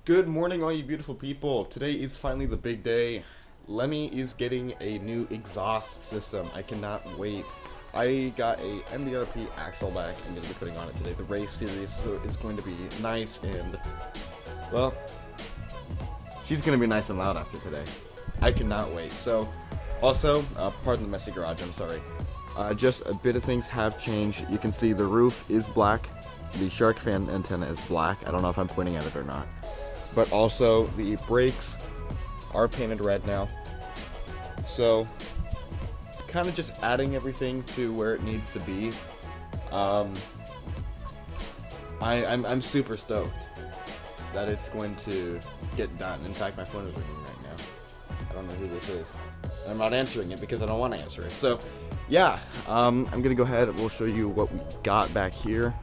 Good morning, all you beautiful people. Today is finally the big day. Lemmy is getting a new exhaust system. I cannot wait. I got a MBRP axle back. I'm going to be putting on it today. The race series, so it's going to be nice and, well, she's going to be nice and loud after today. I cannot wait. So, also, pardon the messy garage, I'm sorry. Just a bit of things have changed. You can see the roof is black. The shark fan antenna is black. I don't know if I'm pointing at it or not. But also, the brakes are painted red now. So, kind of just adding everything to where it needs to be. I'm super stoked that it's going to get done. In fact, my phone is ringing right now. I don't know who this is. I'm not answering it because I don't want to answer it. So, yeah, I'm going to go ahead and we'll show you what we got back here.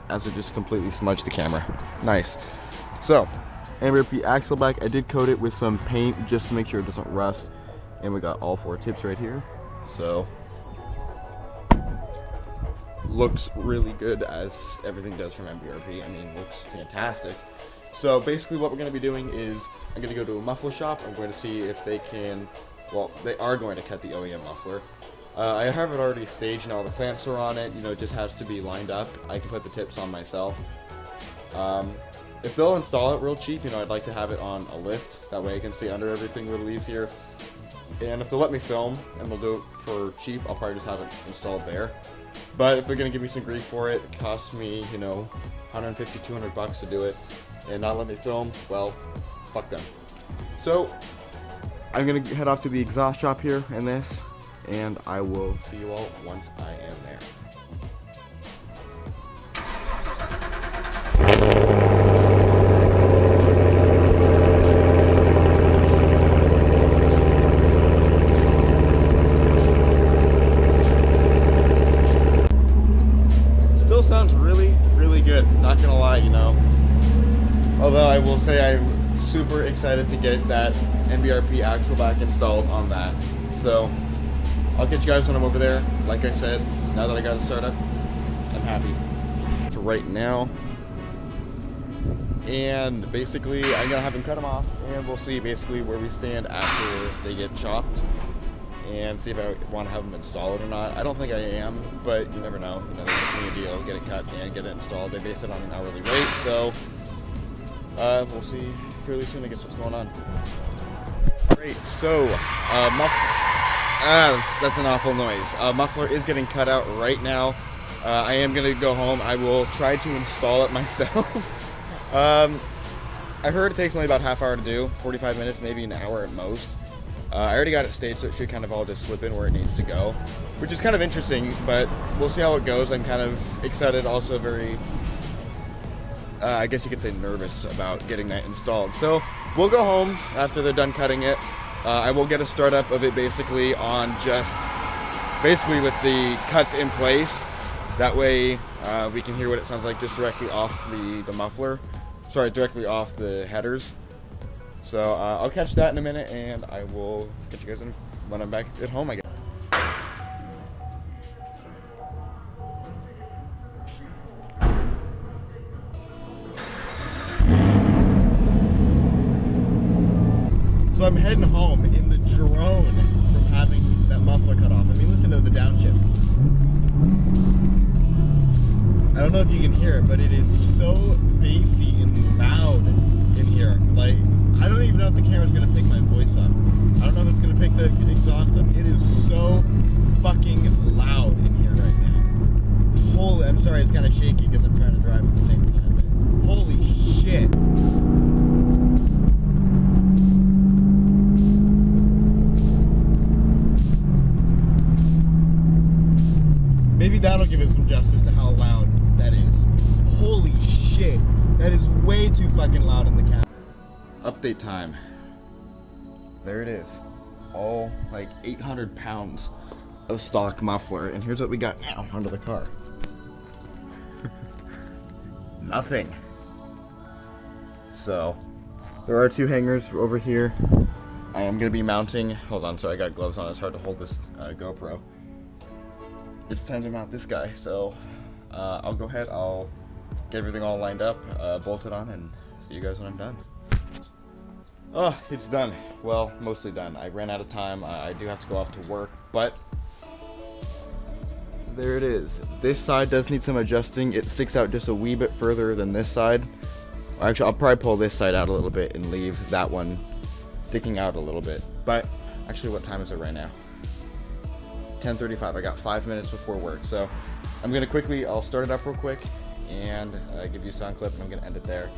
As it just completely smudged the camera. Nice. So, MBRP axle back. I did coat it with some paint just to make sure it doesn't rust. And we got all 4 tips right here. So, looks really good as everything does from MBRP. I mean, looks fantastic. So basically what we're going to be doing is I'm going to go to a muffler shop. I'm going to see if they can, well, they are going to cut the OEM muffler. I have it already staged and all the clamps are on it, you know, it just has to be lined up. I can put the tips on myself. If they'll install it real cheap, you know, I'd like to have it on a lift. That way I can see under everything a little easier. And if they'll let me film and they'll do it for cheap, I'll probably just have it installed there. But if they're going to give me some grief for it, it costs me, you know, 150, 200 bucks to do it, and not let me film, well, fuck them. So, I'm going to head off to the exhaust shop here in this, and I will see you all once I am there. Still sounds really, really good, not gonna lie, you know. Although I will say I'm super excited to get that MBRP axle back installed on that. So, I'll catch you guys when I'm over there. Like I said, now that I got it started up, I'm happy. For right now. And basically, I'm gonna have him cut them off, and we'll see basically where we stand after they get chopped, and see if I want to have them installed or not. I don't think I am, but you never know. You know, they give me a deal, get it cut and get it installed. They base it on an hourly rate, so we'll see fairly soon, I guess, what's going on. Alright, so, that's an awful noise. Muffler is getting cut out right now. I am going to go home. I will try to install it myself. I heard it takes only about half hour to do, 45 minutes, maybe an hour at most. I already got it staged, so it should kind of all just slip in where it needs to go, which is kind of interesting, but we'll see how it goes. I'm kind of excited, also very, I guess you could say nervous about getting that installed. So we'll go home after they're done cutting it. I will get a startup of it basically on just, basically with the cuts in place. That way we can hear what it sounds like just directly off the muffler. Sorry, directly off the headers. So I'll catch that in a minute, and I will catch you guys when I'm back at home, I guess. So I'm heading home in the drone from having that muffler cut off. I mean, listen to the downshift. I don't know if you can hear it, but it is so bassy and loud in here. Like, I don't even know if the camera's gonna pick my voice up. I don't know if it's gonna pick the exhaust up. It is so fucking loud in here right now. Holy, I'm sorry, it's kind of shaky because I'm trying to drive at the same time. But holy shit. Maybe that'll give it some justice to how loud that is. Holy shit. That is way too fucking loud in the cab. Update time. There it is. All like 800 pounds of stock muffler. And here's what we got now under the car. Nothing. So, there are 2 hangers over here. I am going to be mounting, hold on, sorry, I got gloves on, it's hard to hold this GoPro. It's time to mount this guy, so I'll go ahead, I'll get everything all lined up, bolted on, and see you guys when I'm done. Oh, it's done. Well, mostly done. I ran out of time. I do have to go off to work, but there it is. This side does need some adjusting. It sticks out just a wee bit further than this side. Actually, I'll probably pull this side out a little bit and leave that one sticking out a little bit. But actually, what time is it right now? 10:35. I got 5 minutes before work, so I'm gonna quickly, I'll start it up real quick and give you a sound clip, and I'm gonna end it there.